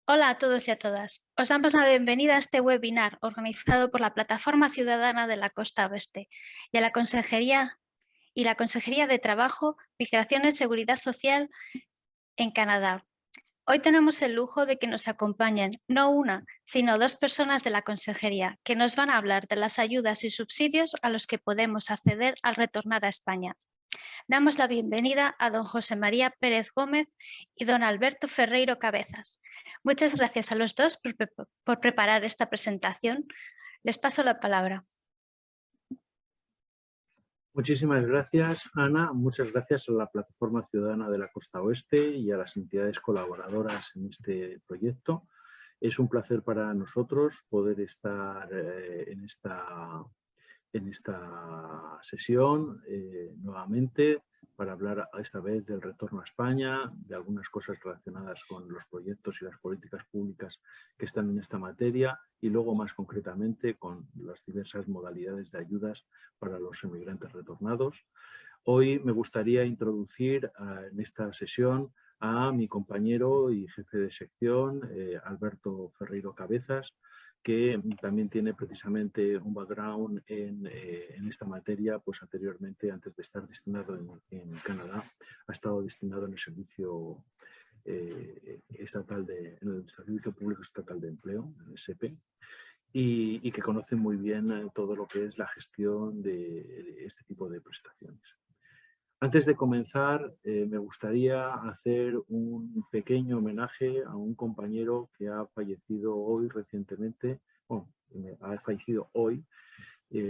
Hola a todos y a todas. Os damos la bienvenida a este webinar organizado por la Plataforma Ciudadana de la Costa Oeste y a la Consejería de Trabajo, Migración y Seguridad Social en Canadá. Hoy tenemos el lujo de que nos acompañen no una, sino dos personas de la Consejería que nos van a hablar de las ayudas y subsidios a los que podemos acceder al retornar a España. Damos la bienvenida a don José María Pérez Gómez y don Alberto Ferreiro Cabezas. Muchas gracias a los dos por preparar esta presentación. Les paso la palabra. Muchísimas gracias, Ana. Muchas gracias a la Plataforma Ciudadana de la Costa Oeste y a las entidades colaboradoras en este proyecto. Es un placer para nosotros poder estar en esta sesión nuevamente para hablar esta vez del retorno a España, de algunas cosas relacionadas con los proyectos y las políticas públicas que están en esta materia y luego más concretamente con las diversas modalidades de ayudas para los emigrantes retornados. Hoy me gustaría introducir en esta sesión a mi compañero y jefe de sección, Alberto Ferreiro Cabezas, que también tiene precisamente un background en esta materia, pues anteriormente, antes de estar destinado en Canadá, ha estado destinado en el Servicio en el Servicio Público Estatal de Empleo, el SEPE, y que conoce muy bien todo lo que es la gestión de este tipo de prestaciones. Antes de comenzar, me gustaría hacer un pequeño homenaje a un compañero que ha fallecido hoy recientemente, bueno, ha fallecido hoy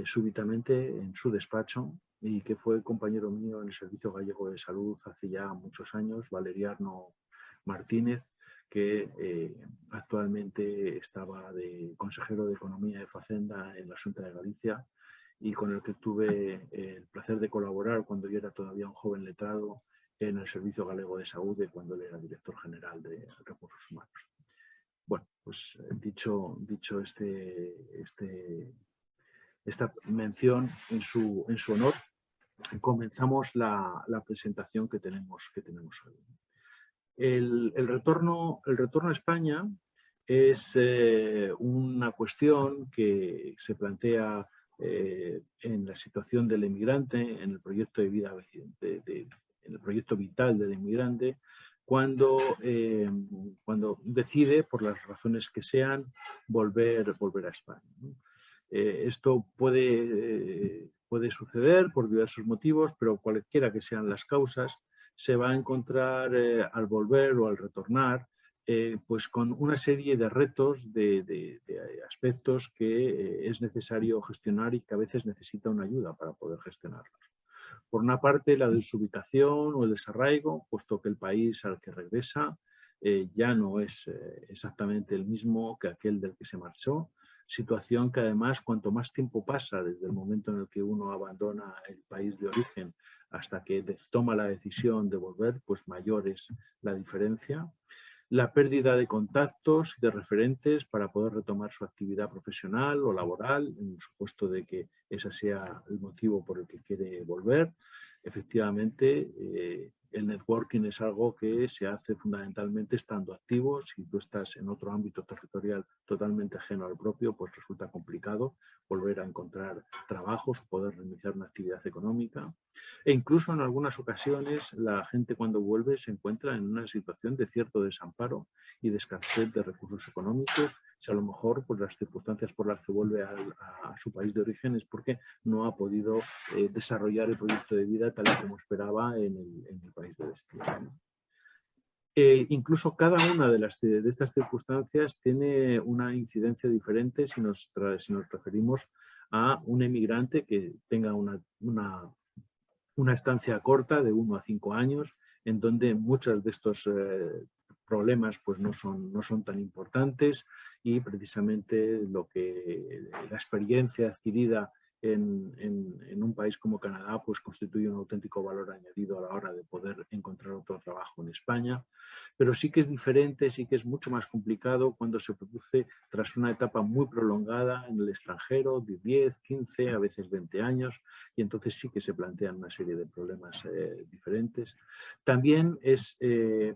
súbitamente en su despacho y que fue compañero mío en el Servicio Gallego de Salud hace ya muchos años, Valeriano Martínez, que actualmente estaba de consejero de Economía de Facenda en la Xunta de Galicia y con el que tuve el placer de colaborar cuando yo era todavía un joven letrado en el Servicio Galego de Salud, cuando él era director general de Recursos Humanos. Bueno, pues dicho esta mención en su honor, comenzamos la presentación que tenemos hoy. El retorno a España es una cuestión que se plantea en la situación del emigrante, en el proyecto de vida, en el proyecto vital del emigrante, cuando decide, por las razones que sean, volver a España, ¿no? Esto puede suceder por diversos motivos, pero cualquiera que sean las causas, se va a encontrar al volver o al retornar pues con una serie de retos, de aspectos que es necesario gestionar y que a veces necesita una ayuda para poder gestionarlos. Por una parte, la desubicación o el desarraigo, puesto que el país al que regresa ya no es exactamente el mismo que aquel del que se marchó, situación que además cuanto más tiempo pasa desde el momento en el que uno abandona el país de origen hasta que toma la decisión de volver, pues mayor es la diferencia. La pérdida de contactos, de referentes para poder retomar su actividad profesional o laboral, en el supuesto de que ese sea el motivo por el que quiere volver. Efectivamente, el networking es algo que se hace fundamentalmente estando activo. Si tú estás en otro ámbito territorial totalmente ajeno al propio, pues resulta complicado volver a encontrar trabajos o poder reiniciar una actividad económica. E incluso en algunas ocasiones la gente cuando vuelve se encuentra en una situación de cierto desamparo y de escasez de recursos económicos. Si a lo mejor por las circunstancias por las que vuelve a su país de origen es porque no ha podido desarrollar el proyecto de vida tal y como esperaba en el país de destino, ¿no? Incluso cada una de estas circunstancias tiene una incidencia diferente si nos referimos a un emigrante que tenga una estancia corta de 1 a 5 años, en donde muchos de estos problemas pues no son tan importantes y precisamente la experiencia adquirida en un país como Canadá, pues constituye un auténtico valor añadido a la hora de poder encontrar otro trabajo en España. Pero sí que es diferente, sí que es mucho más complicado cuando se produce tras una etapa muy prolongada en el extranjero, de 10, 15, a veces 20 años, y entonces sí que se plantean una serie de problemas diferentes. También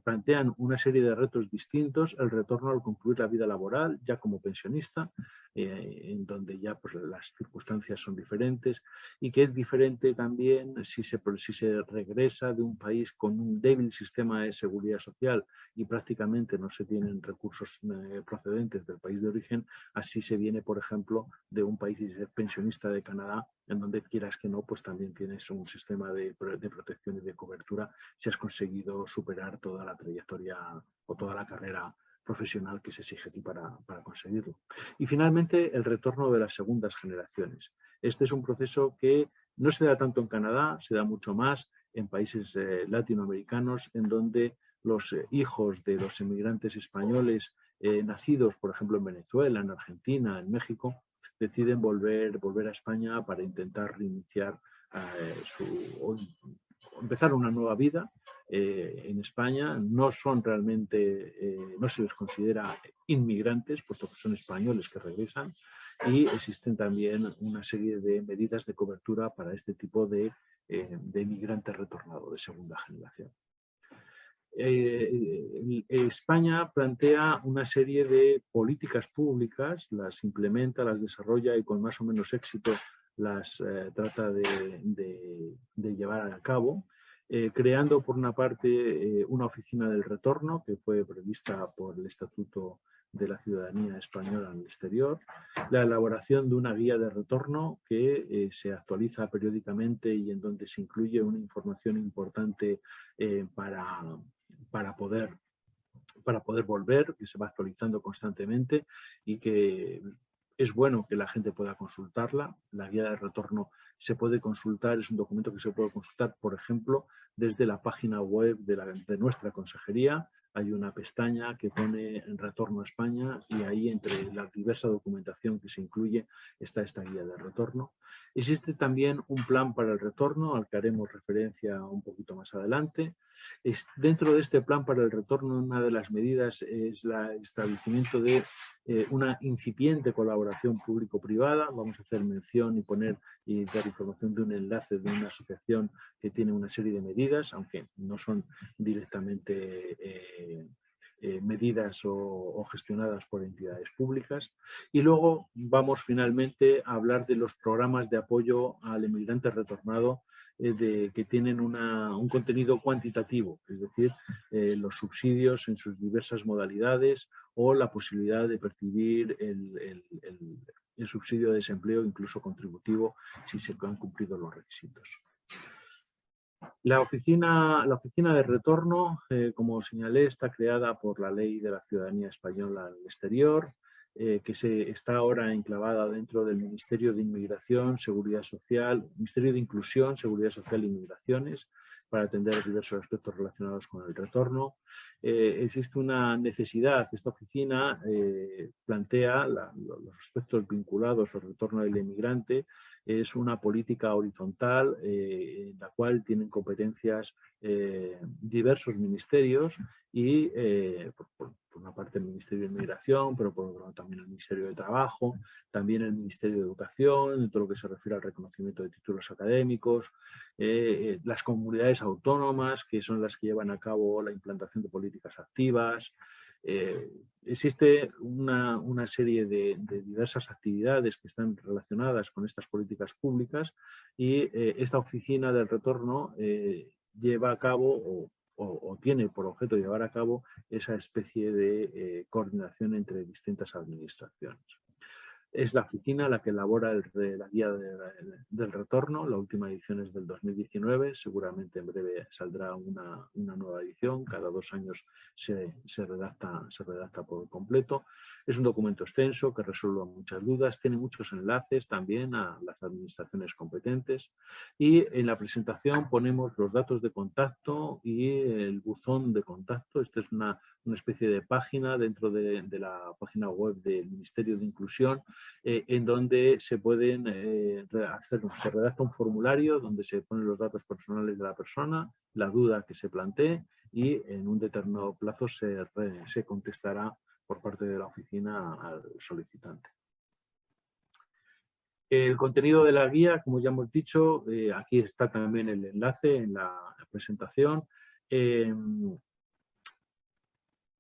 plantean una serie de retos distintos, el retorno al concluir la vida laboral, ya como pensionista, en donde ya pues, las circunstancias son diferentes, y que es diferente también si se regresa de un país con un débil sistema de seguridad social y prácticamente no se tienen recursos procedentes del país de origen, así se viene, por ejemplo, de un país y ser pensionista de Canadá, en donde quieras que no, pues también tienes un sistema de protección y de cobertura si has conseguido superar toda la trayectoria o toda la carrera profesional que se exige a ti para conseguirlo. Y finalmente, el retorno de las segundas generaciones. Este es un proceso que no se da tanto en Canadá, se da mucho más en países latinoamericanos, en donde los hijos de los emigrantes españoles nacidos, por ejemplo, en Venezuela, en Argentina, en México, deciden volver a España para intentar reiniciar empezar una nueva vida en España. No son realmente, no se les considera inmigrantes, puesto que son españoles que regresan, y existen también una serie de medidas de cobertura para este tipo de inmigrante retornado de segunda generación. España plantea una serie de políticas públicas, las implementa, las desarrolla y con más o menos éxito las trata de llevar a cabo, creando por una parte una oficina del retorno que fue prevista por el Estatuto de la Ciudadanía Española en el exterior, la elaboración de una guía de retorno que se actualiza periódicamente y en donde se incluye una información importante para poder volver, que se va actualizando constantemente y que es bueno que la gente pueda consultarla. La guía de retorno se puede consultar, es un documento que se puede consultar, por ejemplo, desde la página web de nuestra consejería. Hay una pestaña que pone Retorno a España y ahí, entre la diversa documentación que se incluye, está esta guía de retorno. Existe también un plan para el retorno al que haremos referencia un poquito más adelante. Dentro de este plan para el retorno, una de las medidas es el establecimiento de una incipiente colaboración público-privada. Vamos a hacer mención y poner y dar información de un enlace de una asociación que tiene una serie de medidas, aunque no son directamente medidas o gestionadas por entidades públicas. Y luego vamos finalmente a hablar de los programas de apoyo al emigrante retornado que tienen un contenido cuantitativo, es decir, los subsidios en sus diversas modalidades o la posibilidad de percibir el subsidio de desempleo, incluso contributivo, si se han cumplido los requisitos. La oficina de retorno, como señalé, está creada por la Ley de la Ciudadanía Española al Exterior, que está ahora enclavada dentro del Ministerio de Inmigración, Seguridad Social, Ministerio de Inclusión, Seguridad Social y Migraciones, para atender diversos aspectos relacionados con el retorno. Existe una necesidad, esta oficina plantea los aspectos vinculados al retorno del inmigrante. Es una política horizontal en la cual tienen competencias diversos ministerios y por una parte el Ministerio de Inmigración, pero por otro lado también el Ministerio de Trabajo, también el Ministerio de Educación, en todo lo que se refiere al reconocimiento de títulos académicos, las comunidades autónomas, que son las que llevan a cabo la implantación de políticas activas. Existe una serie de diversas actividades que están relacionadas con estas políticas públicas y esta oficina del retorno lleva a cabo o tiene por objeto llevar a cabo esa especie de coordinación entre distintas administraciones. Es la oficina la que elabora la guía del retorno. La última edición es del 2019, seguramente en breve saldrá una nueva edición, cada 2 años se redacta por completo. Es un documento extenso que resuelve muchas dudas, tiene muchos enlaces también a las administraciones competentes y en la presentación ponemos los datos de contacto y el buzón de contacto. Esta es una especie de página dentro de la página web del Ministerio de Inclusión en donde se pueden se redacta un formulario donde se ponen los datos personales de la persona, la duda que se plantee y en un determinado plazo se contestará por parte de la oficina al solicitante. El contenido de la guía, como ya hemos dicho, aquí está también el enlace en la presentación.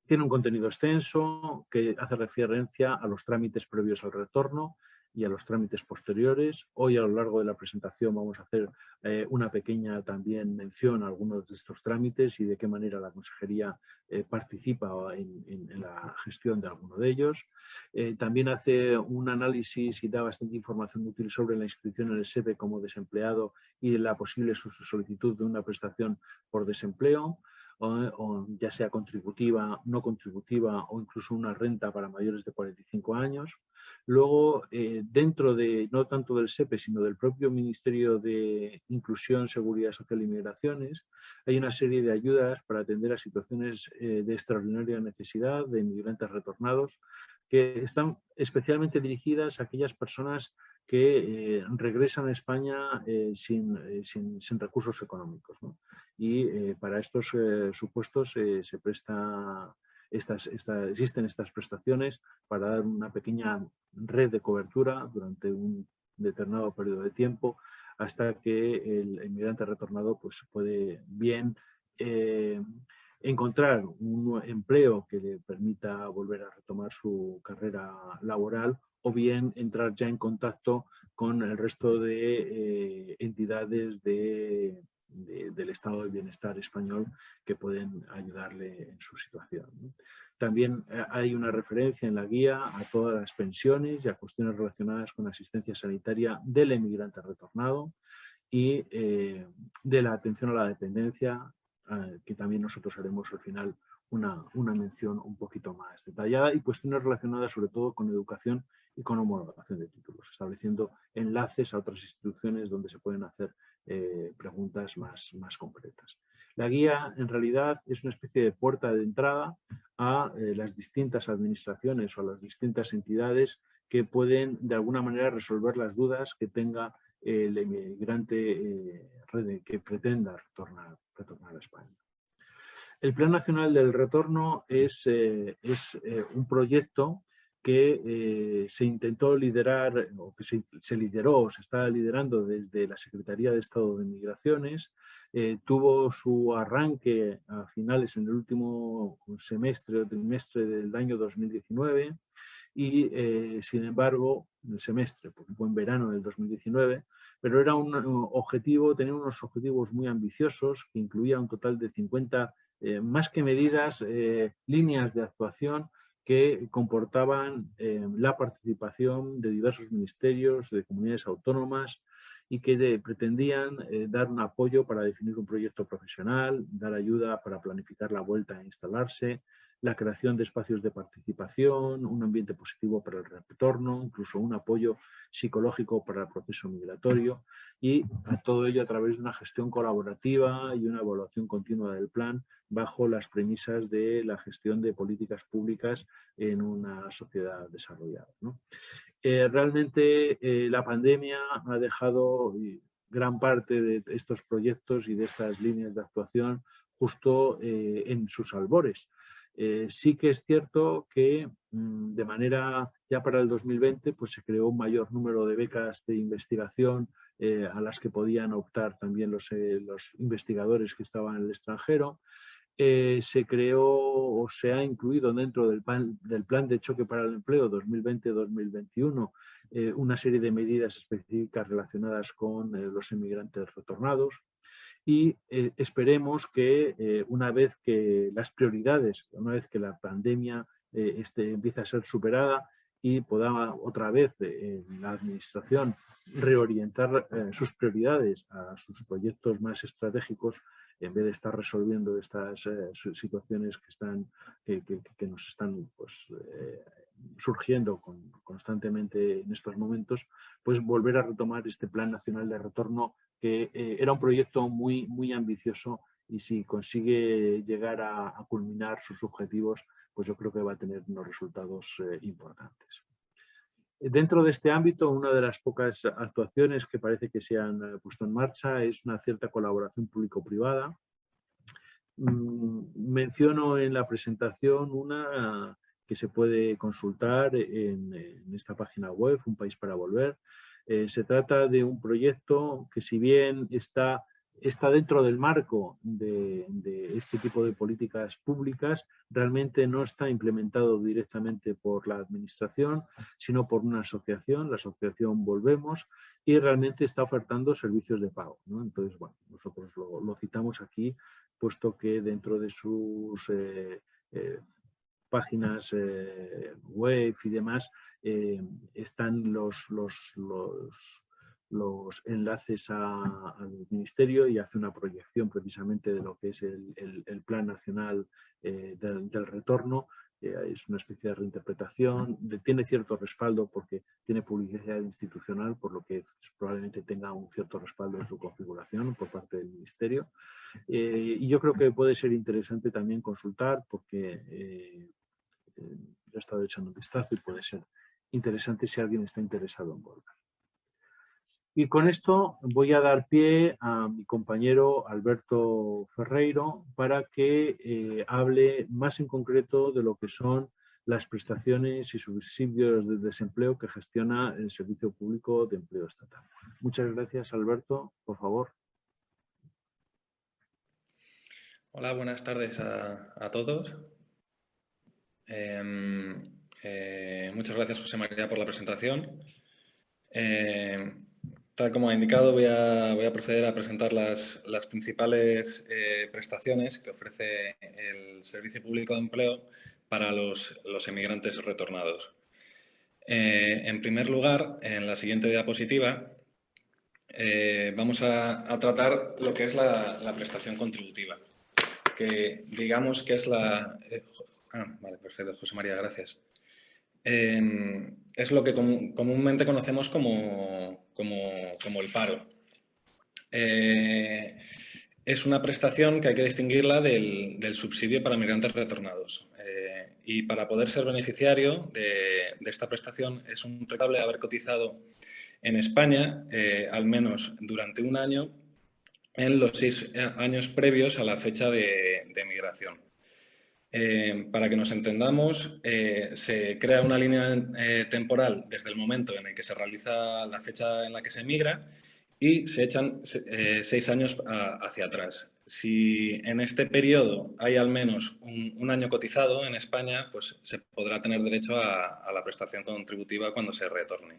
Tiene un contenido extenso que hace referencia a los trámites previos al retorno y a los trámites posteriores. Hoy a lo largo de la presentación vamos a hacer una pequeña también mención a algunos de estos trámites y de qué manera la Consejería participa en la gestión de alguno de ellos. También hace un análisis y da bastante información útil sobre la inscripción en el SEPE como desempleado y la posible solicitud de una prestación por desempleo. O ya sea contributiva, no contributiva o incluso una renta para mayores de 45 años. Luego, dentro de, no tanto del SEPE, sino del propio Ministerio de Inclusión, Seguridad Social y Migraciones, hay una serie de ayudas para atender a situaciones de extraordinaria necesidad de inmigrantes retornados que están especialmente dirigidas a aquellas personas que regresan a España sin recursos económicos, ¿no? Y para estos supuestos se presta existen estas prestaciones para dar una pequeña red de cobertura durante un determinado periodo de tiempo hasta que el inmigrante retornado pues, puede bien encontrar un empleo que le permita volver a retomar su carrera laboral o bien entrar ya en contacto con el resto de entidades del estado de bienestar español que pueden ayudarle en su situación, ¿no? También hay una referencia en la guía a todas las pensiones y a cuestiones relacionadas con asistencia sanitaria del emigrante retornado y de la atención a la dependencia, que también nosotros haremos al final una mención un poquito más detallada, y cuestiones relacionadas sobre todo con educación y con homologación de títulos, estableciendo enlaces a otras instituciones donde se pueden hacer preguntas más concretas. La guía en realidad es una especie de puerta de entrada a las distintas administraciones o a las distintas entidades que pueden de alguna manera resolver las dudas que tenga el emigrante que pretenda retornar a España. El Plan Nacional del Retorno es un proyecto que se intentó liderar, o que se lideró, o se está liderando desde la Secretaría de Estado de Migraciones. Tuvo su arranque a finales en el último semestre o trimestre del año 2019 y, sin embargo, el semestre, porque fue en verano del 2019, pero era un objetivo, tenía unos objetivos muy ambiciosos que incluía un total de 50 más que medidas, líneas de actuación que comportaban la participación de diversos ministerios, de comunidades autónomas y que pretendían dar un apoyo para definir un proyecto profesional, dar ayuda para planificar la vuelta a instalarse, la creación de espacios de participación, un ambiente positivo para el retorno, incluso un apoyo psicológico para el proceso migratorio, y a todo ello a través de una gestión colaborativa y una evaluación continua del plan bajo las premisas de la gestión de políticas públicas en una sociedad desarrollada, ¿no? Realmente la pandemia ha dejado gran parte de estos proyectos y de estas líneas de actuación justo en sus albores. Sí que es cierto que de manera ya para el 2020 pues se creó un mayor número de becas de investigación a las que podían optar también los investigadores que estaban en el extranjero. Se creó o se ha incluido dentro del plan de choque para el empleo 2020-2021 una serie de medidas específicas relacionadas con los inmigrantes retornados. Y esperemos que una vez que las prioridades, una vez que la pandemia empiece a ser superada y pueda otra vez la administración reorientar sus prioridades a sus proyectos más estratégicos, en vez de estar resolviendo estas situaciones que nos están pues, surgiendo constantemente en estos momentos, pues volver a retomar este Plan Nacional de Retorno que era un proyecto muy ambicioso, y si consigue llegar a culminar sus objetivos, pues yo creo que va a tener unos resultados importantes. Dentro de este ámbito, una de las pocas actuaciones que parece que se han puesto en marcha es una cierta colaboración público-privada. Menciono en la presentación una que se puede consultar en esta página web, Un País para Volver. Se trata de un proyecto que, si bien está dentro del marco de este tipo de políticas públicas, realmente no está implementado directamente por la administración, sino por una asociación, la asociación Volvemos, y realmente está ofertando servicios de pago, ¿no? Entonces, bueno, nosotros lo citamos aquí, puesto que dentro de sus páginas web y demás están los enlaces al Ministerio, y hace una proyección precisamente de lo que es el Plan Nacional del Retorno. Es una especie de reinterpretación, tiene cierto respaldo porque tiene publicidad institucional, por lo que probablemente tenga un cierto respaldo en su configuración por parte del Ministerio. Y yo creo que puede ser interesante también consultar, porque yo he estado echando un vistazo y puede ser interesante si alguien está interesado en volver. Y con esto voy a dar pie a mi compañero Alberto Ferreiro para que hable más en concreto de lo que son las prestaciones y subsidios de desempleo que gestiona el Servicio Público de Empleo Estatal. Muchas gracias, Alberto. Por favor. Hola, buenas tardes a todos. Muchas gracias, José María, por la presentación. Tal como ha indicado, voy a proceder a presentar las principales prestaciones que ofrece el Servicio Público de Empleo para los emigrantes retornados. En primer lugar, en la siguiente diapositiva, vamos a tratar lo que es la prestación contributiva, que digamos que es la... vale, perfecto, José María, gracias. Es lo que comúnmente conocemos como el paro. Es una prestación que hay que distinguirla del subsidio para migrantes retornados. Y para poder ser beneficiario de esta prestación es un requisito haber cotizado en España al menos durante un año en los 6 años previos a la fecha de migración. Para que nos entendamos, se crea una línea temporal desde el momento en el que se realiza la fecha en la que se migra y se echan 6 años hacia atrás. Si en este periodo hay al menos un año cotizado en España, pues se podrá tener derecho a la prestación contributiva cuando se retorne.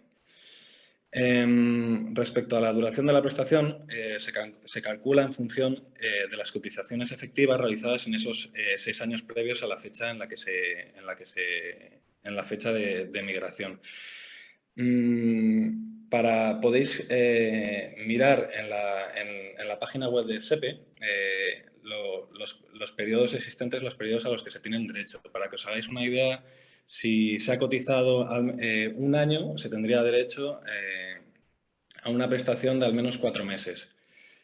Respecto a la duración de la prestación, se calcula en función de las cotizaciones efectivas realizadas en esos 6 años previos a la fecha en la fecha de migración. Podéis mirar en la página web del SEPE los periodos existentes, los periodos a los que se tienen derecho. Para que os hagáis una idea, si se ha cotizado un año, se tendría derecho a una prestación de al menos 4 meses.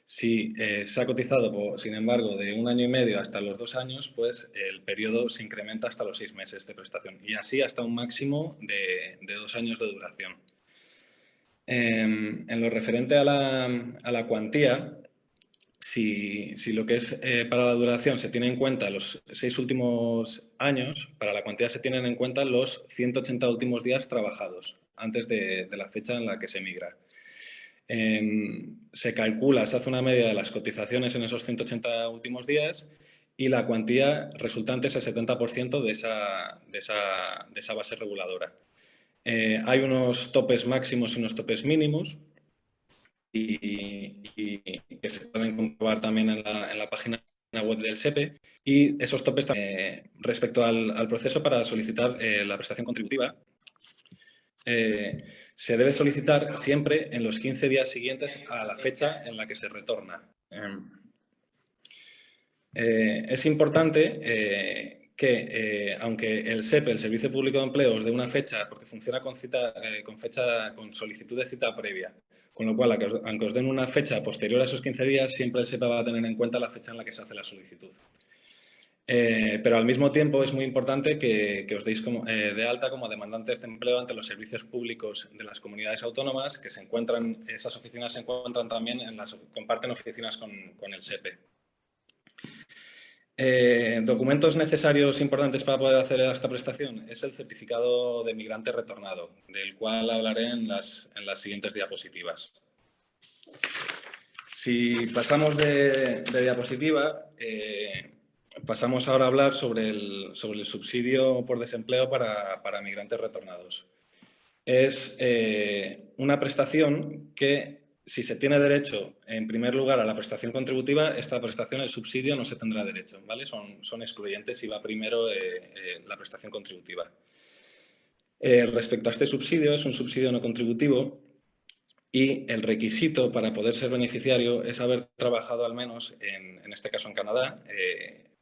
Si se ha cotizado, sin embargo, de 1 año y medio hasta los 2 años, pues el periodo se incrementa hasta los 6 meses de prestación y así hasta un máximo de 2 años de duración. En lo referente a la cuantía, si lo que es para la duración se tiene en cuenta los 6 últimos años, para la cuantía se tienen en cuenta los 180 últimos días trabajados antes de la fecha en la que se migra. Se calcula, se hace una media de las cotizaciones en esos 180 últimos días y la cuantía resultante es el 70% de esa base reguladora. Hay unos topes máximos y unos topes mínimos y que se pueden comprobar también en la página web del SEPE, y esos topes también, respecto al proceso para solicitar la prestación contributiva. Se debe solicitar siempre en los 15 días siguientes a la fecha en la que se retorna. Es importante que, aunque el SEPE, el Servicio Público de Empleo, os dé una fecha, porque funciona con solicitud de cita previa, con lo cual, aunque os den una fecha posterior a esos 15 días, siempre el SEPE va a tener en cuenta la fecha en la que se hace la solicitud. Pero al mismo tiempo es muy importante que os deis de alta como demandantes de empleo ante los servicios públicos de las comunidades autónomas, que esas oficinas se encuentran también, comparten oficinas con el SEPE. Documentos necesarios importantes para poder hacer esta prestación es el certificado de migrante retornado, del cual hablaré en las siguientes diapositivas. Si pasamos de diapositiva, pasamos ahora a hablar sobre el subsidio por desempleo para migrantes retornados. Es una prestación que, si se tiene derecho, en primer lugar, a la prestación contributiva, esta prestación, el subsidio, no se tendrá derecho, ¿vale? Son excluyentes y va primero la prestación contributiva. Respecto a este subsidio, es un subsidio no contributivo y el requisito para poder ser beneficiario es haber trabajado al menos, en este caso en Canadá,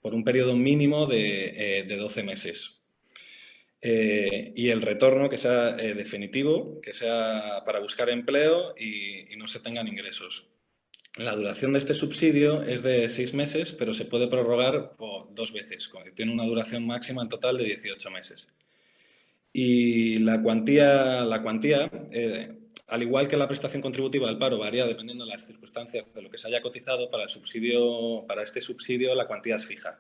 por un periodo mínimo de 12 meses. Y el retorno que sea definitivo, que sea para buscar empleo y no se tengan ingresos. La duración de este subsidio es de 6 meses, pero se puede prorrogar por 2 veces. Tiene una duración máxima en total de 18 meses. Y la cuantía al igual que la prestación contributiva del paro, varía dependiendo de las circunstancias de lo que se haya cotizado. Para este subsidio la cuantía es fija.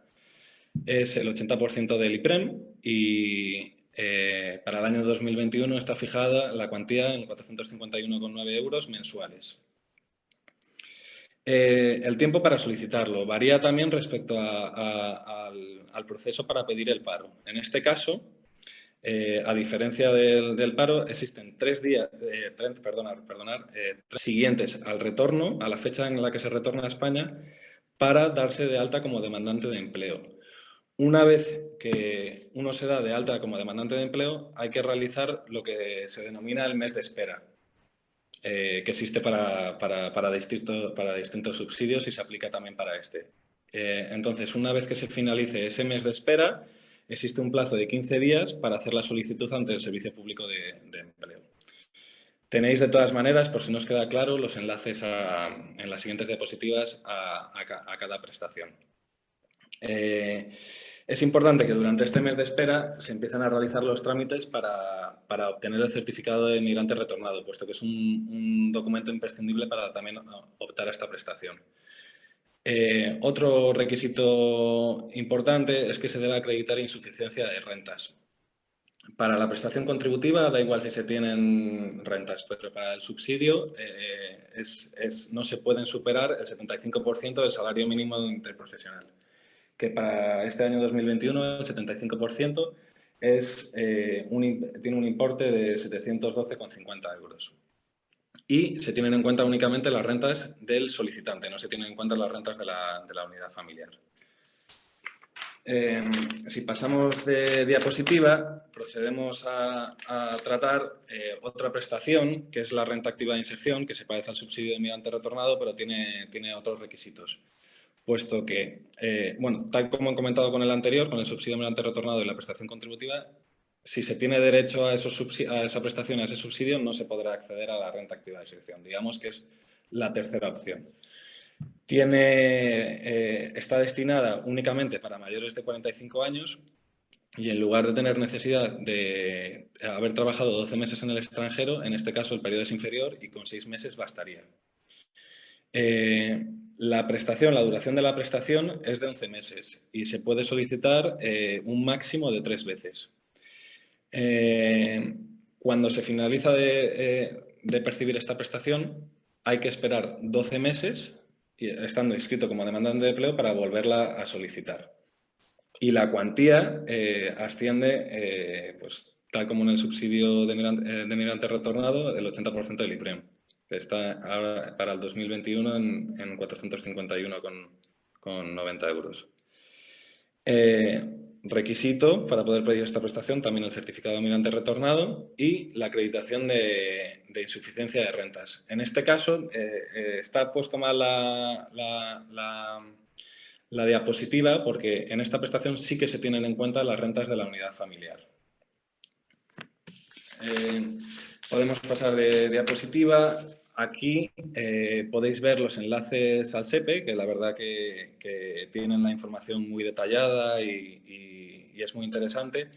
Es el 80% del IPREM y para el año 2021 está fijada la cuantía en 451,9 euros mensuales. El tiempo para solicitarlo varía también respecto al proceso para pedir el paro. En este caso, a diferencia del paro, existen 3 días, 3 siguientes al retorno, a la fecha en la que se retorna a España, para darse de alta como demandante de empleo. Una vez que uno se da de alta como demandante de empleo, hay que realizar lo que se denomina el mes de espera, que existe para distintos subsidios y se aplica también para este. Entonces, una vez que se finalice ese mes de espera, existe un plazo de 15 días para hacer la solicitud ante el Servicio Público de Empleo. Tenéis, de todas maneras, por si no os queda claro, los enlaces en las siguientes diapositivas a cada prestación. Es importante que durante este mes de espera se empiecen a realizar los trámites para obtener el certificado de migrante retornado, puesto que es un documento imprescindible para también optar a esta prestación. Otro requisito importante es que se debe acreditar insuficiencia de rentas. Para la prestación contributiva da igual si se tienen rentas, pero para el subsidio no se pueden superar el 75% del salario mínimo interprofesional, que para este año 2021 el 75% tiene un importe de 712,50 euros. Y se tienen en cuenta únicamente las rentas del solicitante, no se tienen en cuenta las rentas de la unidad familiar. Si pasamos de diapositiva, procedemos a tratar otra prestación, que es la renta activa de inserción, que se parece al subsidio de migrante retornado, pero tiene otros requisitos. Puesto que, tal como he comentado con el anterior, con el subsidio de migrante retornado y la prestación contributiva, si se tiene derecho a esa prestación, a ese subsidio, no se podrá acceder a la renta activa de inserción. Digamos que es la tercera opción. Está destinada únicamente para mayores de 45 años y en lugar de tener necesidad de haber trabajado 12 meses en el extranjero, en este caso el periodo es inferior y con 6 meses bastaría. La duración de la prestación es de 11 meses y se puede solicitar un máximo de 3 veces. Cuando se finaliza de percibir esta prestación, hay que esperar 12 meses, estando inscrito como demandante de empleo, para volverla a solicitar. Y la cuantía asciende, tal como en el subsidio de migrante retornado, el 80% del IPREM, que está ahora para el 2021 en 451,90 euros. Requisito para poder pedir esta prestación, también el certificado de migrante retornado y la acreditación de insuficiencia de rentas. En este caso, está puesto mal la diapositiva, porque en esta prestación sí que se tienen en cuenta las rentas de la unidad familiar. Podemos pasar de diapositiva. aquí podéis ver los enlaces al SEPE, que la verdad que tienen la información muy detallada y es muy interesante.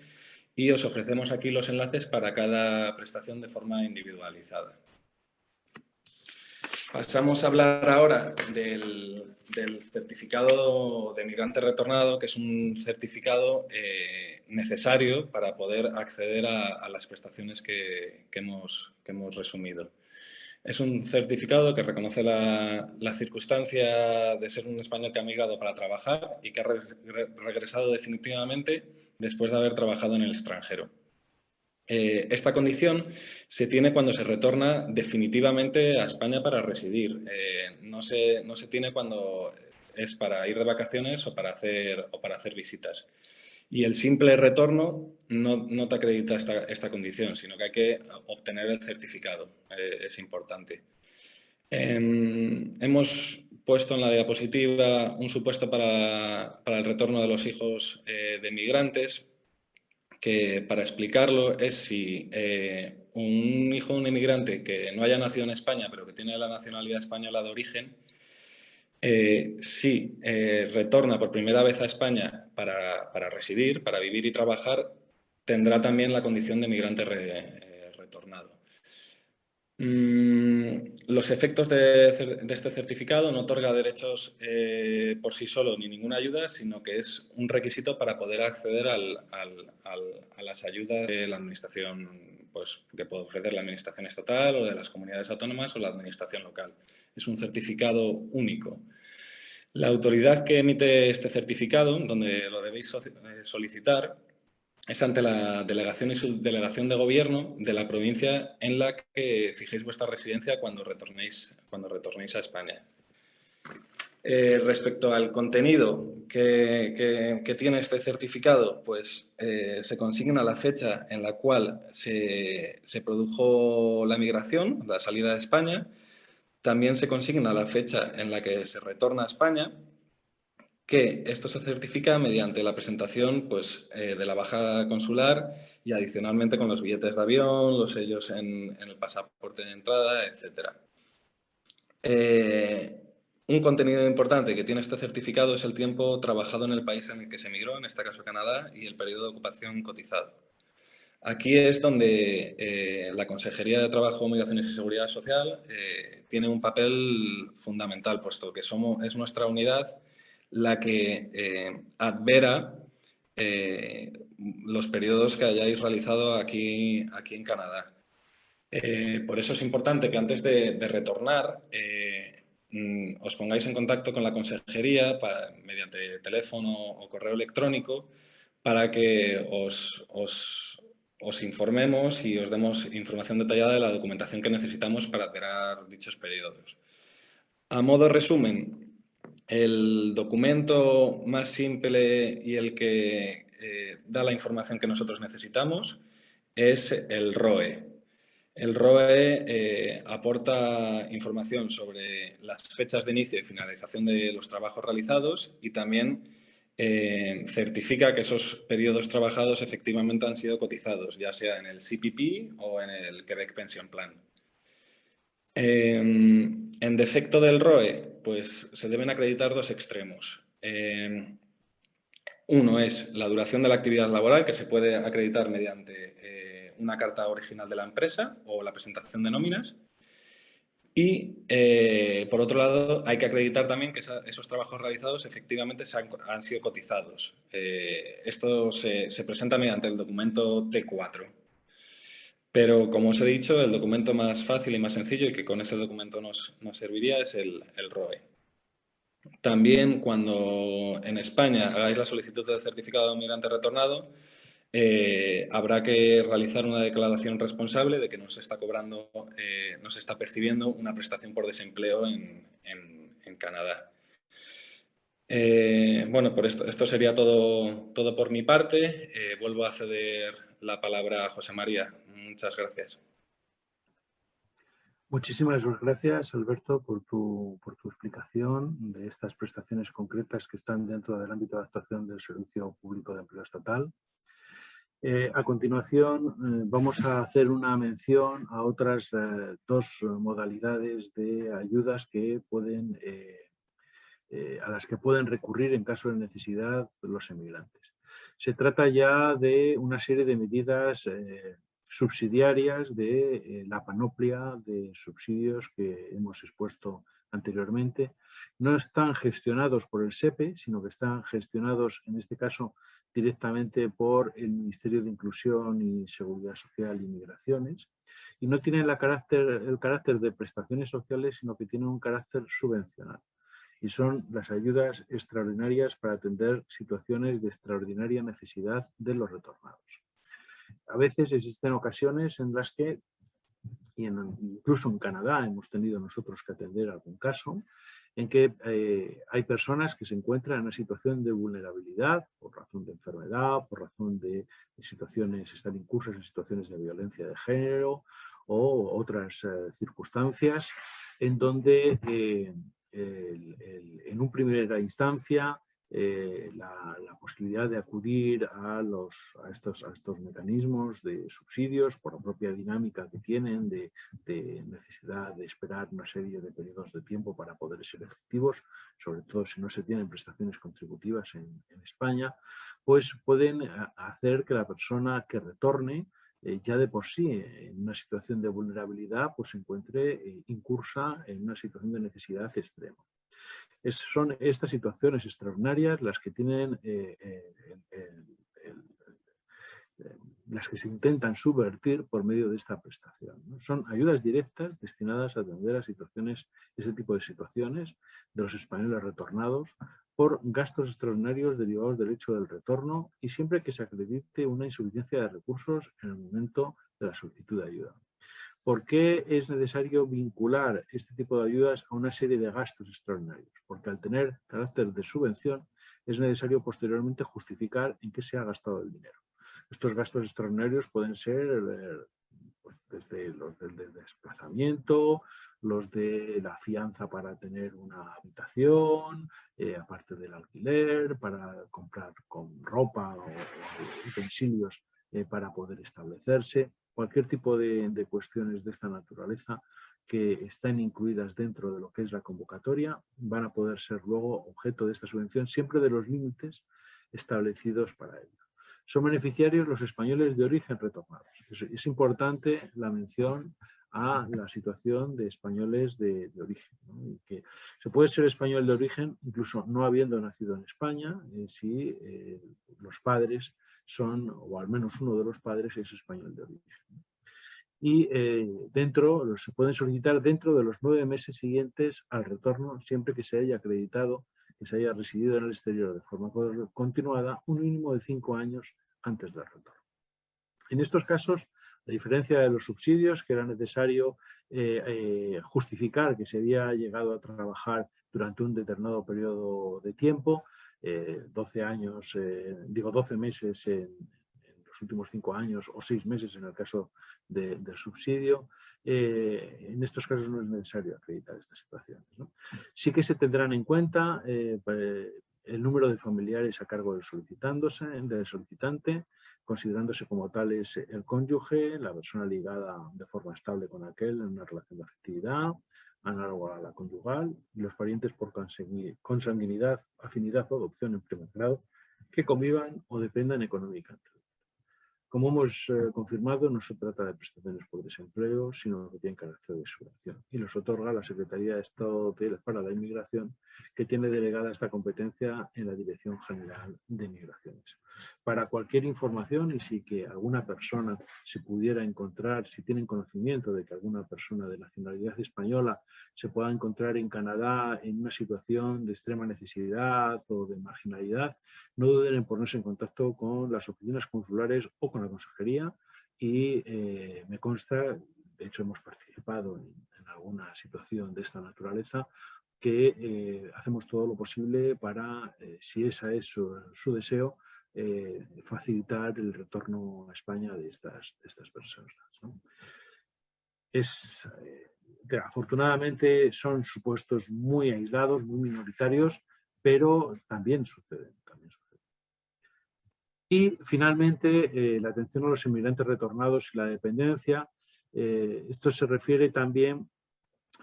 Y os ofrecemos aquí los enlaces para cada prestación de forma individualizada. Pasamos a hablar ahora del certificado de migrante retornado, que es un certificado necesario para poder acceder a las prestaciones que hemos resumido. Es un certificado que reconoce la circunstancia de ser un español que ha migrado para trabajar y que ha regresado definitivamente después de haber trabajado en el extranjero. Esta condición se tiene cuando se retorna definitivamente a España para residir. No se tiene cuando es para ir de vacaciones o para hacer visitas. Y el simple retorno no te acredita esta condición, sino que hay que obtener el certificado. Es importante. Hemos puesto en la diapositiva un supuesto para el retorno de los hijos de migrantes, que para explicarlo es si un hijo de un inmigrante que no haya nacido en España pero que tiene la nacionalidad española de origen, si retorna por primera vez a España para residir, para vivir y trabajar, tendrá también la condición de migrante retornado. Los efectos de este certificado no otorga derechos por sí solo ni ninguna ayuda, sino que es un requisito para poder acceder a las ayudas de la administración, pues, que puede ofrecer la administración estatal o de las comunidades autónomas o la administración local. Es un certificado único. La autoridad que emite este certificado, donde lo debéis solicitar, es ante la delegación y subdelegación de gobierno de la provincia en la que fijéis vuestra residencia cuando retornéis a España. Respecto al contenido que tiene este certificado, pues se consigna la fecha en la cual se produjo la migración, la salida de España. También se consigna la fecha en la que se retorna a España, que esto se certifica mediante la presentación, pues, de la baja consular y adicionalmente con los billetes de avión, los sellos en el pasaporte de entrada, etc. Un contenido importante que tiene este certificado es el tiempo trabajado en el país en el que se emigró, en este caso Canadá, y el periodo de ocupación cotizado. Aquí es donde la Consejería de Trabajo, Migraciones y Seguridad Social tiene un papel fundamental, puesto que es nuestra unidad la que advera los periodos que hayáis realizado aquí en Canadá. Por eso es importante que antes de retornar os pongáis en contacto con la consejería mediante teléfono o correo electrónico para que os informemos y os demos información detallada de la documentación que necesitamos para adverar dichos periodos. A modo resumen, el documento más simple y el que da la información que nosotros necesitamos es el ROE. El ROE aporta información sobre las fechas de inicio y finalización de los trabajos realizados y también certifica que esos periodos trabajados efectivamente han sido cotizados, ya sea en el CPP o en el Quebec Pension Plan. En defecto del ROE, pues se deben acreditar dos extremos. Uno es la duración de la actividad laboral, que se puede acreditar mediante una carta original de la empresa o la presentación de nóminas. Y, por otro lado, hay que acreditar también que esos trabajos realizados efectivamente han sido cotizados. Esto se presenta mediante el documento T4. Pero, como os he dicho, el documento más fácil y más sencillo y que con ese documento nos serviría es el ROE. También, cuando en España hagáis la solicitud del certificado de migrante retornado, habrá que realizar una declaración responsable de que no se está cobrando, no se está percibiendo una prestación por desempleo en Canadá. Bueno, por esto sería todo por mi parte. Vuelvo a ceder la palabra a José María. Muchas gracias. Muchísimas gracias, Alberto, por tu explicación de estas prestaciones concretas que están dentro del ámbito de actuación del Servicio Público de Empleo Estatal. A continuación, vamos a hacer una mención a otras dos modalidades de ayudas que pueden, a las que pueden recurrir en caso de necesidad los emigrantes. Se trata ya de una serie de medidas subsidiarias de la panoplia de subsidios que hemos expuesto anteriormente. No están gestionados por el SEPE, sino que están gestionados, en este caso, directamente por el Ministerio de Inclusión y Seguridad Social y Migraciones, y no tienen el carácter de prestaciones sociales, sino que tienen un carácter subvencional. Y son las ayudas extraordinarias para atender situaciones de extraordinaria necesidad de los retornados. A veces existen ocasiones en las que, incluso en Canadá hemos tenido nosotros que atender algún caso, en que hay personas que se encuentran en una situación de vulnerabilidad por razón de enfermedad, por razón de situaciones, están incursas en situaciones de violencia de género o otras circunstancias en donde en una primera instancia la posibilidad de acudir a estos mecanismos de subsidios por la propia dinámica que tienen de necesidad de esperar una serie de periodos de tiempo para poder ser efectivos, sobre todo si no se tienen prestaciones contributivas en España, pues pueden hacer que la persona que retorne ya de por sí en una situación de vulnerabilidad pues se encuentre incursa en una situación de necesidad extrema. Son estas situaciones extraordinarias las que tienen las que se intentan subvertir por medio de esta prestación, ¿no? Son ayudas directas destinadas a atender a ese tipo de situaciones de los españoles retornados por gastos extraordinarios derivados del hecho del retorno y siempre que se acredite una insuficiencia de recursos en el momento de la solicitud de ayuda. ¿Por qué es necesario vincular este tipo de ayudas a una serie de gastos extraordinarios? Porque al tener carácter de subvención es necesario posteriormente justificar en qué se ha gastado el dinero. Estos gastos extraordinarios pueden ser pues, desde los del desplazamiento, los de la fianza para tener una habitación, aparte del alquiler, para comprar con ropa o utensilios para poder establecerse. Cualquier tipo de cuestiones de esta naturaleza que están incluidas dentro de lo que es la convocatoria van a poder ser luego objeto de esta subvención siempre de los límites establecidos para ello. Son beneficiarios los españoles de origen retornados. Es importante la mención a la situación de españoles de origen, ¿no? Que se puede ser español de origen incluso no habiendo nacido en España si los padres son, o al menos uno de los padres es español de origen. Y se pueden solicitar dentro de los 9 meses siguientes al retorno, siempre que se haya acreditado que se haya residido en el exterior de forma continuada un mínimo de 5 años antes del retorno. En estos casos, a diferencia de los subsidios, que era necesario justificar que se había llegado a trabajar durante un determinado periodo de tiempo, 12 meses en los últimos 5 años o 6 meses en el caso del subsidio, en estos casos no es necesario acreditar estas situaciones, ¿no? Sí que se tendrán en cuenta el número de familiares a cargo del solicitante, considerándose como tales el cónyuge, la persona ligada de forma estable con aquel en una relación de afectividad, análoga a la conyugal, y los parientes por consanguinidad, afinidad o adopción en primer grado, que convivan o dependan económicamente. Como hemos confirmado, no se trata de prestaciones por desempleo, sino que tienen carácter de subvención y los otorga la Secretaría de Estado para la Inmigración, que tiene delegada esta competencia en la Dirección General de Migraciones. Para cualquier información y si que alguna persona se pudiera encontrar, si tienen conocimiento de que alguna persona de nacionalidad española se pueda encontrar en Canadá en una situación de extrema necesidad o de marginalidad, no duden en ponerse en contacto con las oficinas consulares o con la consejería y me consta, de hecho hemos participado en alguna situación de esta naturaleza, que hacemos todo lo posible para, si ese es su deseo, facilitar el retorno a España de estas personas, ¿no? Afortunadamente son supuestos muy aislados, muy minoritarios, pero también suceden. Y finalmente, la atención a los inmigrantes retornados y la dependencia. Esto se refiere también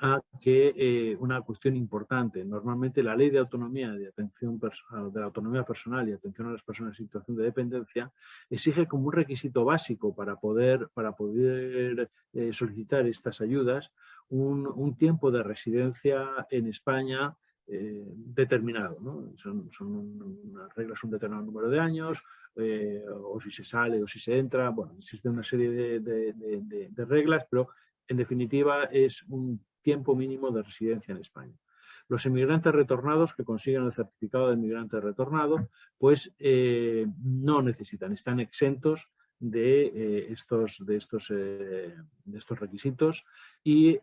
a que una cuestión importante. Normalmente la ley de autonomía, de la autonomía personal y atención a las personas en situación de dependencia exige como un requisito básico para poder solicitar estas ayudas un tiempo de residencia en España determinado, ¿no? Son unas reglas, un determinado número de años, o si se sale o si se entra. Bueno, existe una serie de reglas, pero en definitiva es un tiempo mínimo de residencia en España. Los inmigrantes retornados que consiguen el certificado de inmigrante retornado, pues no necesitan, están exentos de estos requisitos y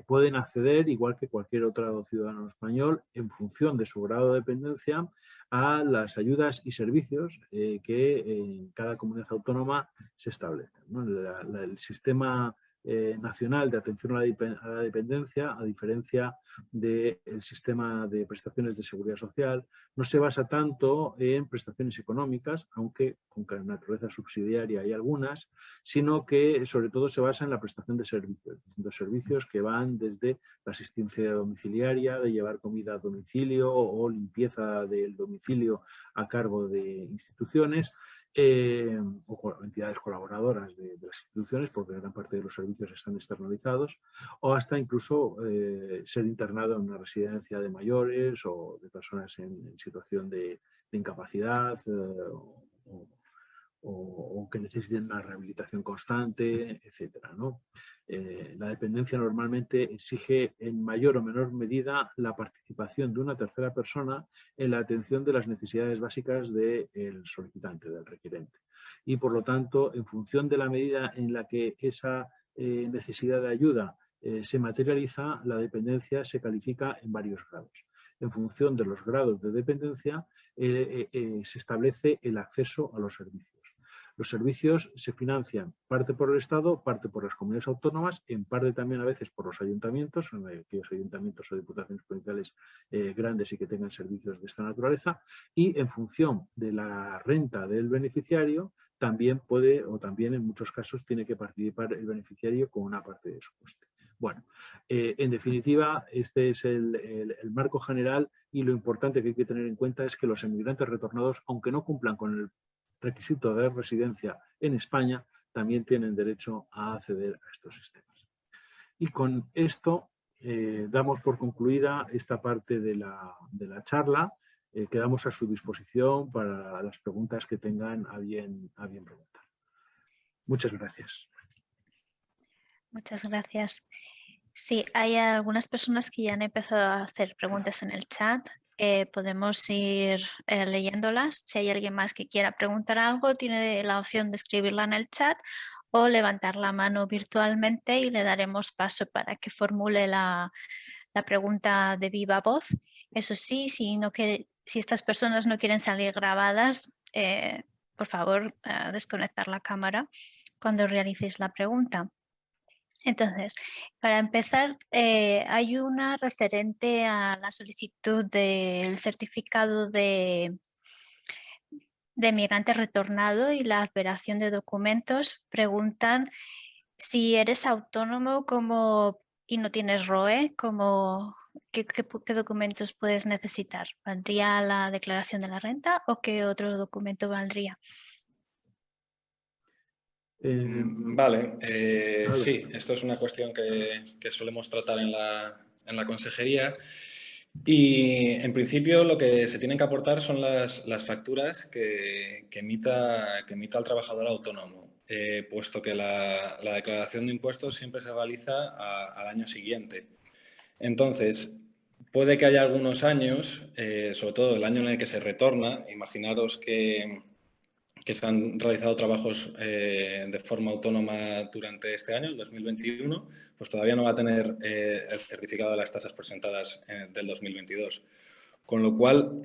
pueden acceder, igual que cualquier otro ciudadano español, en función de su grado de dependencia, a las ayudas y servicios que en cada comunidad autónoma se establecen, ¿no? El sistema nacional de atención a la dependencia, a diferencia del sistema de prestaciones de seguridad social, no se basa tanto en prestaciones económicas, aunque con naturaleza subsidiaria hay algunas, sino que sobre todo se basa en la prestación de servicios que van desde la asistencia domiciliaria, de llevar comida a domicilio o limpieza del domicilio a cargo de instituciones, o entidades colaboradoras de las instituciones, porque gran parte de los servicios están externalizados, o hasta incluso ser internado en una residencia de mayores o de personas en situación de incapacidad o que necesiten una rehabilitación constante, etcétera, ¿no? La dependencia normalmente exige en mayor o menor medida la participación de una tercera persona en la atención de las necesidades básicas del solicitante, del requirente. Y por lo tanto, en función de la medida en la que esa necesidad de ayuda se materializa, la dependencia se califica en varios grados. En función de los grados de dependencia se establece el acceso a los servicios. Los servicios se financian parte por el Estado, parte por las comunidades autónomas, en parte también a veces por los ayuntamientos, aquellos ayuntamientos o diputaciones provinciales grandes y que tengan servicios de esta naturaleza, y en función de la renta del beneficiario también puede, o también en muchos casos tiene que participar el beneficiario con una parte de su coste. Bueno, en definitiva, este es el marco general, y lo importante que hay que tener en cuenta es que los inmigrantes retornados, aunque no cumplan con el requisito de residencia en España, también tienen derecho a acceder a estos sistemas. Y con esto damos por concluida esta parte de la charla. Quedamos a su disposición para las preguntas que tengan a bien preguntar. Muchas gracias. Muchas gracias. Sí, hay algunas personas que ya han empezado a hacer preguntas en el chat. Podemos ir leyéndolas. Si hay alguien más que quiera preguntar algo, tiene la opción de escribirla en el chat o levantar la mano virtualmente y le daremos paso para que formule la pregunta de viva voz. Eso sí, si estas personas no quieren salir grabadas, por favor, desconectar la cámara cuando realicéis la pregunta. Entonces, para empezar, hay una referente a la solicitud del certificado de migrante retornado y la adveración de documentos. Preguntan si eres autónomo y no tienes ROE, ¿qué documentos puedes necesitar? ¿Valdría la declaración de la renta o qué otro documento valdría? Vale, sí, esto es una cuestión que solemos tratar en la consejería, y en principio lo que se tienen que aportar son las facturas que emita el trabajador autónomo, puesto que la declaración de impuestos siempre se realiza al año siguiente. Entonces, puede que haya algunos años, sobre todo el año en el que se retorna, imaginaros que se han realizado trabajos de forma autónoma durante este año, el 2021, pues todavía no va a tener el certificado de las tasas presentadas del 2022. Con lo cual,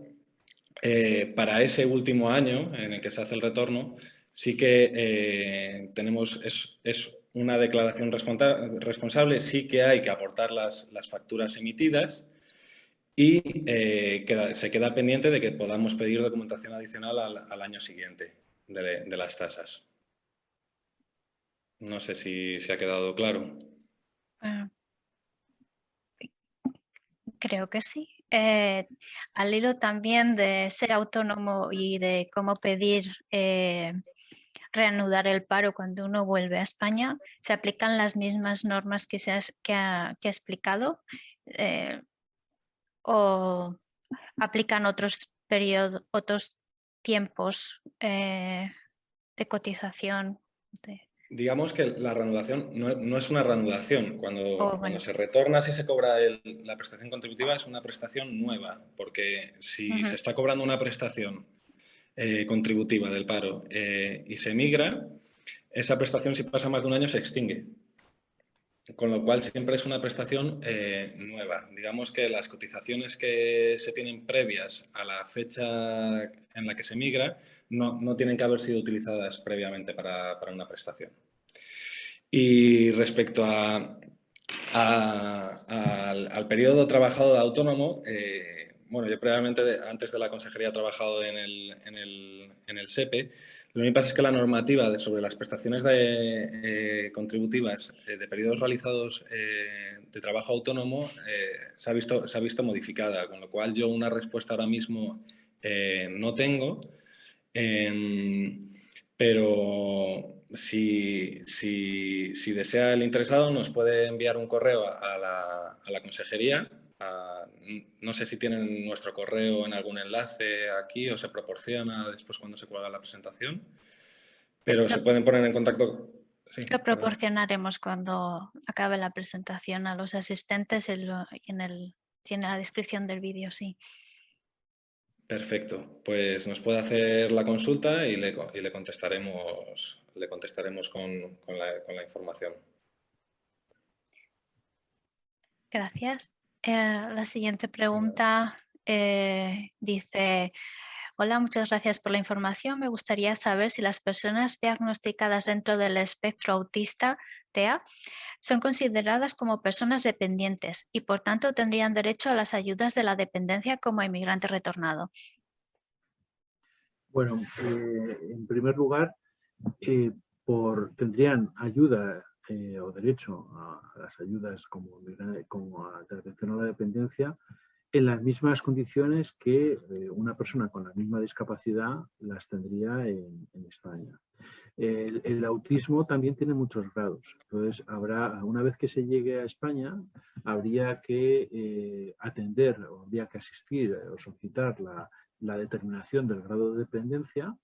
para ese último año en el que se hace el retorno, sí que es una declaración responsable, sí que hay que aportar las facturas emitidas, y se queda pendiente de que podamos pedir documentación adicional al año siguiente de las tasas. No sé si se ha quedado claro. Creo que sí. Al hilo también de ser autónomo y de cómo pedir reanudar el paro cuando uno vuelve a España, se aplican las mismas normas que ha explicado o aplican otros periodos, otros tiempos de cotización. Digamos que la reanudación no es una reanudación. Cuando Bueno. se retorna, si se cobra la prestación contributiva, es una prestación nueva, porque si se está cobrando una prestación contributiva del paro y se migra, esa prestación, si pasa más de un año, se extingue. Con lo cual siempre es una prestación nueva. Digamos que las cotizaciones que se tienen previas a la fecha en la que se migra no tienen que haber sido utilizadas previamente para una prestación. Y respecto al periodo trabajado de autónomo, bueno, yo previamente, antes de la consejería, he trabajado en el SEPE. Lo que pasa es que la normativa sobre las prestaciones contributivas de periodos realizados de trabajo autónomo se ha visto modificada, con lo cual yo una respuesta ahora mismo no tengo, pero si desea el interesado nos puede enviar un correo a la consejería. No sé si tienen nuestro correo en algún enlace aquí o se proporciona después cuando se cuelga la presentación, pero se pueden poner en contacto. Sí, lo proporcionaremos cuando acabe la presentación a los asistentes tiene la descripción del vídeo, sí. Perfecto, pues nos puede hacer la consulta y le contestaremos con la información. Gracias. La siguiente pregunta dice: hola, muchas gracias por la información. Me gustaría saber si las personas diagnosticadas dentro del espectro autista TEA son consideradas como personas dependientes y por tanto tendrían derecho a las ayudas de la dependencia como inmigrante retornado. Bueno, en primer lugar, tendrían ayuda o derecho a las ayudas como a atención a la dependencia en las mismas condiciones que una persona con la misma discapacidad las tendría en España. El autismo también tiene muchos grados. Entonces, una vez que se llegue a España, habría que atender o habría que asistir o solicitar la determinación del grado de dependencia.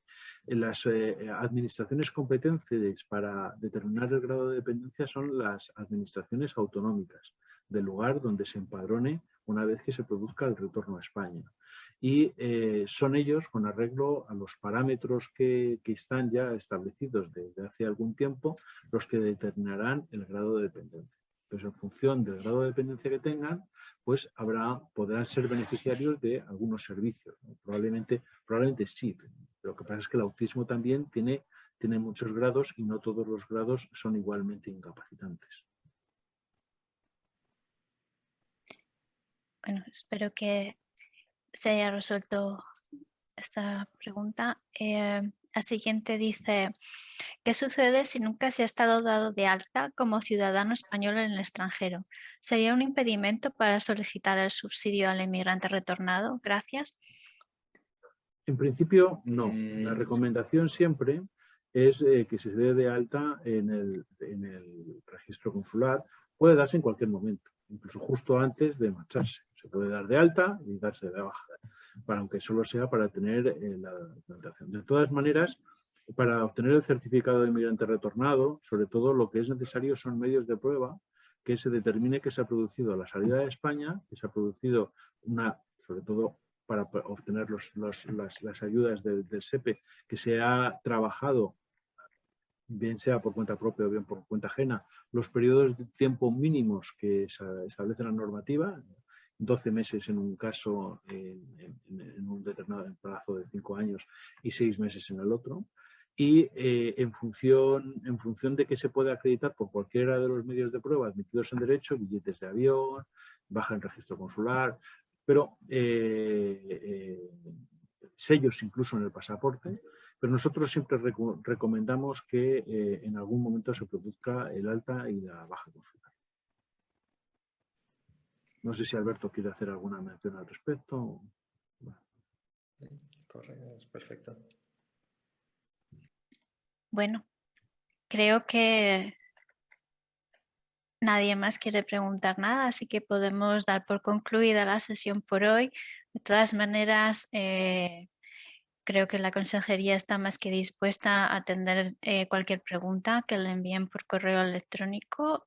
En las administraciones competentes para determinar el grado de dependencia son las administraciones autonómicas del lugar donde se empadrone una vez que se produzca el retorno a España. Y son ellos, con arreglo a los parámetros que están ya establecidos desde hace algún tiempo, los que determinarán el grado de dependencia. Entonces, en función del grado de dependencia que tengan, pues podrán ser beneficiarios de algunos servicios, ¿no? Probablemente sí. Lo que pasa es que el autismo también tiene muchos grados y no todos los grados son igualmente incapacitantes. Bueno, espero que se haya resuelto esta pregunta. La siguiente dice: ¿qué sucede si nunca se ha estado dado de alta como ciudadano español en el extranjero? ¿Sería un impedimento para solicitar el subsidio al inmigrante retornado? Gracias. En principio, no. La recomendación siempre es que se dé de alta en el registro consular. Puede darse en cualquier momento, incluso justo antes de marcharse. Se puede dar de alta y darse de baja, aunque solo sea para tener la documentación. De todas maneras, para obtener el certificado de inmigrante retornado, sobre todo lo que es necesario son medios de prueba que se determine que se ha producido a la salida de España, que se ha producido sobre todo para obtener las ayudas del SEPE, que se ha trabajado, bien sea por cuenta propia o bien por cuenta ajena, los periodos de tiempo mínimos que establece la normativa, 12 meses en un caso, en un determinado plazo de 5 años y 6 meses en el otro. Y en función de que se pueda acreditar por cualquiera de los medios de prueba admitidos en derecho, billetes de avión, baja en registro consular, pero sellos incluso en el pasaporte, pero nosotros siempre recomendamos que en algún momento se produzca el alta y la baja consular. No sé si Alberto quiere hacer alguna mención al respecto. Bueno. Correcto, perfecto. Bueno, creo que nadie más quiere preguntar nada, así que podemos dar por concluida la sesión por hoy. De todas maneras, creo que la consejería está más que dispuesta a atender cualquier pregunta que le envíen por correo electrónico.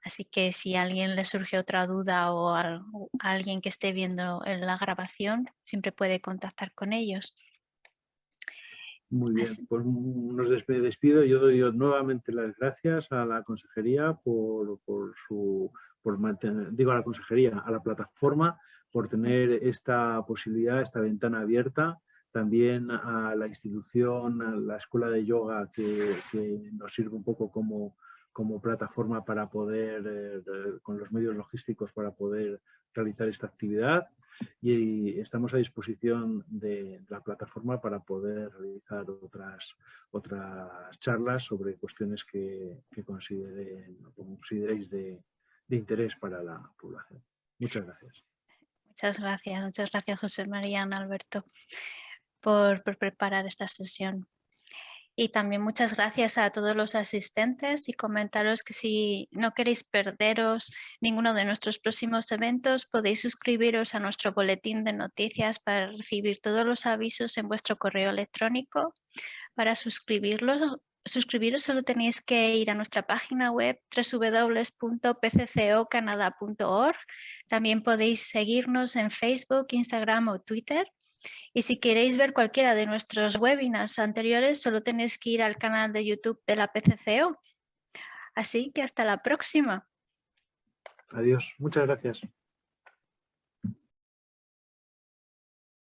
Así que si a alguien le surge otra duda o a alguien que esté viendo la grabación, siempre puede contactar con ellos. Muy bien, pues nos despido. Yo doy nuevamente las gracias a la consejería por mantener, digo a la consejería, a la plataforma, por tener esta posibilidad, esta ventana abierta. También a la institución, a la escuela de yoga que nos sirve un poco como plataforma para poder, con los medios logísticos para poder realizar esta actividad. Y estamos a disposición de la plataforma para poder realizar otras charlas sobre cuestiones que consideréis de interés para la población. Muchas gracias. Muchas gracias José María, Ana Alberto, por preparar esta sesión. Y también muchas gracias a todos los asistentes y comentaros que si no queréis perderos ninguno de nuestros próximos eventos, podéis suscribiros a nuestro boletín de noticias para recibir todos los avisos en vuestro correo electrónico. Para suscribiros solo tenéis que ir a nuestra página web www.pccocanada.org. También podéis seguirnos en Facebook, Instagram o Twitter. Y si queréis ver cualquiera de nuestros webinars anteriores, solo tenéis que ir al canal de YouTube de la PCCO. Así que hasta la próxima. Adiós. Muchas gracias.